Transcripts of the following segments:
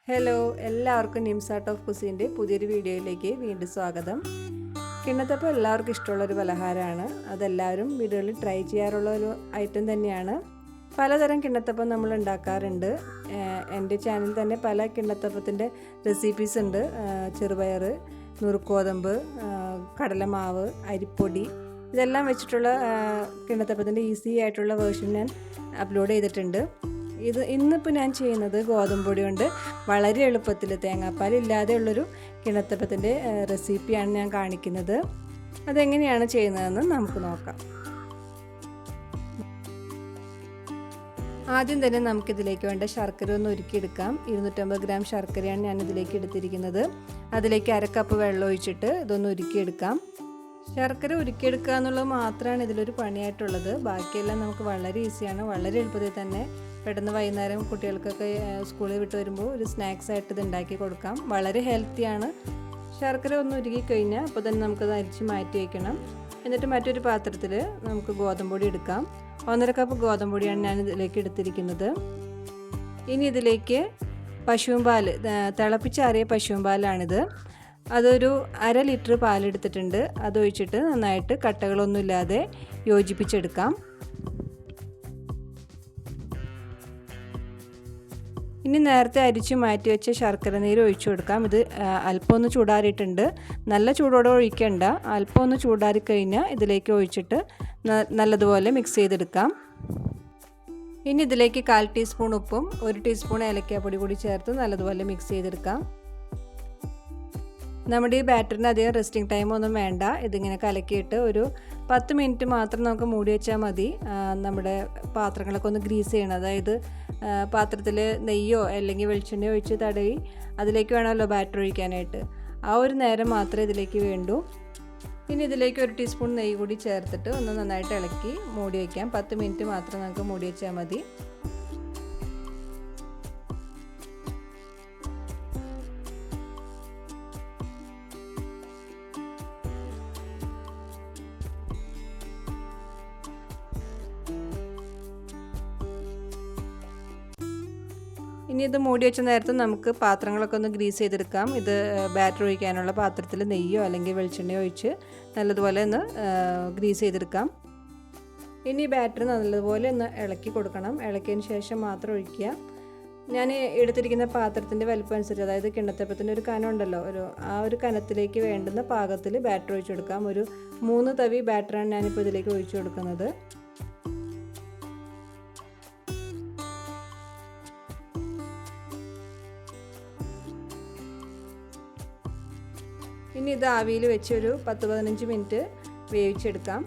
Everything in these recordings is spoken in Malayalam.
ഹലോ, എല്ലാവർക്കും നിംസ് ആർട്ട് ഓഫ് കുസീൻ്റെ പുതിയൊരു വീഡിയോയിലേക്ക് വീണ്ടും സ്വാഗതം. കിണ്ണത്തപ്പം എല്ലാവർക്കും ഇഷ്ടമുള്ളൊരു പലഹാരമാണ്. അതെല്ലാവരും വീടുകളിൽ ട്രൈ ചെയ്യാറുള്ള ഒരു ഐറ്റം തന്നെയാണ്. പലതരം കിണ്ണത്തപ്പം നമ്മൾ ഉണ്ടാക്കാറുണ്ട്. എൻ്റെ ചാനലിൽ തന്നെ പല കിണ്ണത്തപ്പത്തിൻ്റെ റെസിപ്പീസ് ഉണ്ട്. ചെറുപയർ, നുറുക്കോതമ്പ്, കടലമാവ്, അരിപ്പൊടി ഇതെല്ലാം വെച്ചിട്ടുള്ള കിണ്ണത്തപ്പത്തിൻ്റെ ഈസി ആയിട്ടുള്ള വേർഷൻ ഞാൻ അപ്ലോഡ് ചെയ്തിട്ടുണ്ട്. ഇന്നിപ്പോൾ ഞാൻ ചെയ്യുന്നത് ഗോതമ്പ് പൊടി കൊണ്ട് വളരെ എളുപ്പത്തിൽ തേങ്ങാപ്പാൽ ഇല്ലാതെയുള്ളൊരു കിണ്ണത്തപ്പത്തിൻ്റെ റെസിപ്പിയാണ് ഞാൻ കാണിക്കുന്നത്. അതെങ്ങനെയാണ് ചെയ്യുന്നതെന്ന് നമുക്ക് നോക്കാം. ആദ്യം തന്നെ നമുക്കിതിലേക്ക് വേണ്ട ശർക്കര ഒന്ന് ഉരുക്കിയെടുക്കാം. 250 ഗ്രാം ശർക്കരയാണ് ഞാൻ ഇതിലേക്ക് എടുത്തിരിക്കുന്നത്. അതിലേക്ക് 1/2 കപ്പ് വെള്ളം ഒഴിച്ചിട്ട് ഇതൊന്ന് ഉരുക്കിയെടുക്കാം. ശർക്കര ഉരുക്കിയെടുക്കുക എന്നുള്ളത് മാത്രമാണ് ഇതിലൊരു പണിയായിട്ടുള്ളത്. ബാക്കിയെല്ലാം നമുക്ക് വളരെ ഈസിയാണ്. വളരെ എളുപ്പത്തിൽ തന്നെ പെട്ടെന്ന് വൈകുന്നേരം കുട്ടികൾക്കൊക്കെ സ്കൂളിൽ വിട്ട് വരുമ്പോൾ ഒരു സ്നാക്സ് ആയിട്ട് ഇത് ഉണ്ടാക്കി കൊടുക്കാം. വളരെ ഹെൽത്തിയാണ്. ശർക്കര ഒന്ന് ഉരുകി കഴിഞ്ഞാൽ അപ്പോൾ തന്നെ നമുക്കത് അരിച്ച് മാറ്റി വയ്ക്കണം. എന്നിട്ട് മറ്റൊരു പാത്രത്തിൽ നമുക്ക് ഗോതമ്പ് പൊടി എടുക്കാം. 1.5 കപ്പ് ഗോതമ്പ് പൊടിയാണ് ഞാൻ ഇതിലേക്ക് എടുത്തിരിക്കുന്നത്. ഇനി ഇതിലേക്ക് പശുമ്പാൽ, തിളപ്പിച്ചാറിയ പശുമ്പാലാണിത്. അതൊരു 1/2 ലിറ്റർ പാലെടുത്തിട്ടുണ്ട്. അതൊഴിച്ചിട്ട് നന്നായിട്ട് കട്ടകളൊന്നുമില്ലാതെ യോജിപ്പിച്ചെടുക്കാം. ഇനി നേരത്തെ അരിച്ച് മാറ്റി വെച്ച ശർക്കര നീര് ഒഴിച്ചു കൊടുക്കാം. ഇത് അല്പം ഒന്ന് ചൂടാറിയിട്ടുണ്ട്. നല്ല ചൂടോടെ ഒഴിക്കേണ്ട, അല്പം ഒന്ന് ചൂടാറി കഴിഞ്ഞാൽ ഇതിലേക്ക് ഒഴിച്ചിട്ട് നല്ലതുപോലെ മിക്സ് ചെയ്തെടുക്കാം. ഇനി ഇതിലേക്ക് 1/4 ടീസ്പൂൺ ഉപ്പും 1 ടീസ്പൂൺ ഏലക്കാപ്പൊടി കൂടി ചേർത്ത് നല്ലതുപോലെ മിക്സ് ചെയ്തെടുക്കാം. നമ്മുടെ ഈ ബാറ്ററിന് അധികം റെസ്റ്റിംഗ് ടൈമൊന്നും വേണ്ട. ഇതിങ്ങനെ കലക്കിയിട്ട് ഒരു 10 മിനിറ്റ് മാത്രം നമുക്ക് മൂടി വെച്ചാൽ മതി. നമ്മുടെ പാത്രങ്ങളൊക്കെ ഒന്ന് ഗ്രീസ് ചെയ്യണം. അതായത് പാത്രത്തിൽ നെയ്യോ അല്ലെങ്കിൽ വെളിച്ചെണ്ണയോ ഒഴിച്ച് തടവി അതിലേക്ക് വേണമല്ലോ ബാറ്റർ ഒഴിക്കാനായിട്ട്. ആ ഒരു നേരം മാത്രമേ ഇതിലേക്ക് വേണ്ടൂ. ഇനി ഇതിലേക്ക് 1 ടീസ്പൂൺ നെയ്യ് കൂടി ചേർത്തിട്ട് ഒന്ന് നന്നായിട്ട് ഇളക്കി മൂടി വയ്ക്കാം. 10 മിനിറ്റ് മാത്രം നമുക്ക് മൂടി വെച്ചാൽ മതി. ഇനി ഇത് മൂടി വെച്ച നേരത്ത് നമുക്ക് പാത്രങ്ങളൊക്കെ ഒന്ന് ഗ്രീസ് ചെയ്തെടുക്കാം. ഇത് ബാറ്റർ ഒഴിക്കാനുള്ള പാത്രത്തിൽ നെയ്യോ അല്ലെങ്കിൽ വെളിച്ചെണ്ണയോ ഒഴിച്ച് നല്ലതുപോലെ ഒന്ന് ഗ്രീസ് ചെയ്തെടുക്കാം. ഇനി ബാറ്റർ നല്ലതുപോലെ ഒന്ന് ഇളക്കി കൊടുക്കണം. ഇളക്കിയതിന് ശേഷം മാത്രം ഒഴിക്കുക. ഞാൻ എടുത്തിരിക്കുന്ന പാത്രത്തിൻ്റെ വലിപ്പം അനുസരിച്ച്, അതായത് കിണ്ണത്തപ്പത്തിൻ്റെ ഒരു കനം ഉണ്ടല്ലോ, ആ ഒരു കനത്തിലേക്ക് വേണ്ടുന്ന പാകത്തിൽ ബാറ്റർ ഒഴിച്ചു കൊടുക്കാം. ഒരു 3 തവി ബാറ്ററാണ് ഞാനിപ്പോൾ ഇതിലേക്ക് ഒഴിച്ചു കൊടുക്കുന്നത്. ഇനി ഇത് ആവിയിൽ വെച്ച് ഒരു 10-15 മിനിറ്റ് വേവിച്ചെടുക്കാം.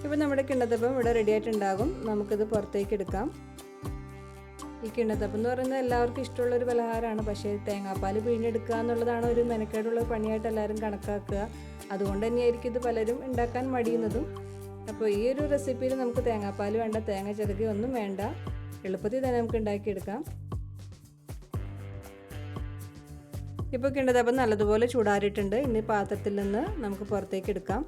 ഇപ്പോൾ നമ്മുടെ കിണ്ണത്തപ്പം ഇവിടെ റെഡി ആയിട്ടുണ്ടാകും. നമുക്കിത് പുറത്തേക്ക് എടുക്കാം. ഈ കിണ്ണത്തപ്പം എന്ന് പറയുന്നത് എല്ലാവർക്കും ഇഷ്ടമുള്ളൊരു പലഹാരമാണ്. പക്ഷേ തേങ്ങാപ്പാൽ പിഴിഞ്ഞെടുക്കുക എന്നുള്ളതാണ് ഒരു മെനക്കേടുള്ള പണിയായിട്ട് എല്ലാവരും കണക്കാക്കുക. അതുകൊണ്ട് തന്നെയായിരിക്കും ഇത് പലരും ഉണ്ടാക്കാൻ മടിയുന്നതും. അപ്പോൾ ഈ ഒരു റെസിപ്പിയിൽ നമുക്ക് തേങ്ങാപ്പാൽ വേണ്ട, തേങ്ങ ചിരകി ഒന്നും വേണ്ട. എളുപ്പത്തിൽ തന്നെ നമുക്ക് ഉണ്ടാക്കിയെടുക്കാം. ഇപ്പോൾ കിണ്ണത്തപ്പം നല്ലതുപോലെ ചൂടാറിയിട്ടുണ്ട്. ഇനി പാത്രത്തിൽ നിന്ന് നമുക്ക് പുറത്തേക്ക് എടുക്കാം.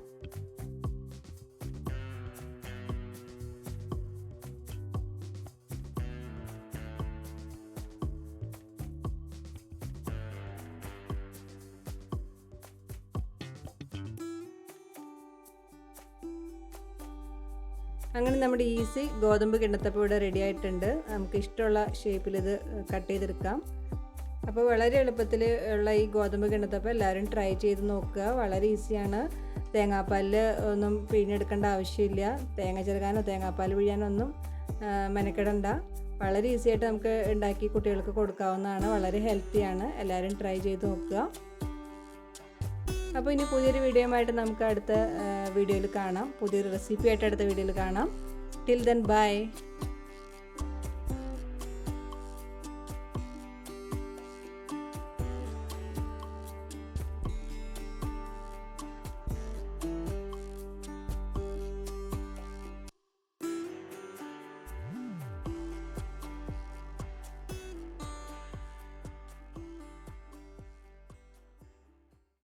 അങ്ങനെ നമ്മുടെ ഈസി ഗോതമ്പ് കിണ്ണത്തപ്പം ഇവിടെ റെഡി ആയിട്ടുണ്ട്. നമുക്ക് ഇഷ്ടമുള്ള ഷേപ്പിൽ ഇത് കട്ട് ചെയ്തെടുക്കാം. അപ്പോൾ വളരെ എളുപ്പത്തിൽ ഉള്ള ഈ ഗോതമ്പ് കിണ്ണത്തപ്പം എല്ലാവരും ട്രൈ ചെയ്ത് നോക്കുക. വളരെ ഈസിയാണ്. തേങ്ങാപ്പാലിൽ ഒന്നും പിഴിഞ്ഞെടുക്കേണ്ട ആവശ്യമില്ല. തേങ്ങ ചെറുകാനോ തേങ്ങാപ്പാൽ പിഴിയാനോ ഒന്നും മെനക്കെടണ്ട. വളരെ ഈസി ആയിട്ട് നമുക്ക് ഉണ്ടാക്കി കുട്ടികൾക്ക് കൊടുക്കാവുന്നതാണ്. വളരെ ഹെൽത്തിയാണ്. എല്ലാവരും ട്രൈ ചെയ്ത് നോക്കുക. അപ്പോൾ ഇനി പുതിയൊരു വീഡിയോയുമായിട്ട് നമുക്ക് അടുത്ത വീഡിയോയിൽ കാണാം. പുതിയൊരു റെസിപ്പി ആയിട്ട് അടുത്ത വീഡിയോയിൽ കാണാം. Till then bye.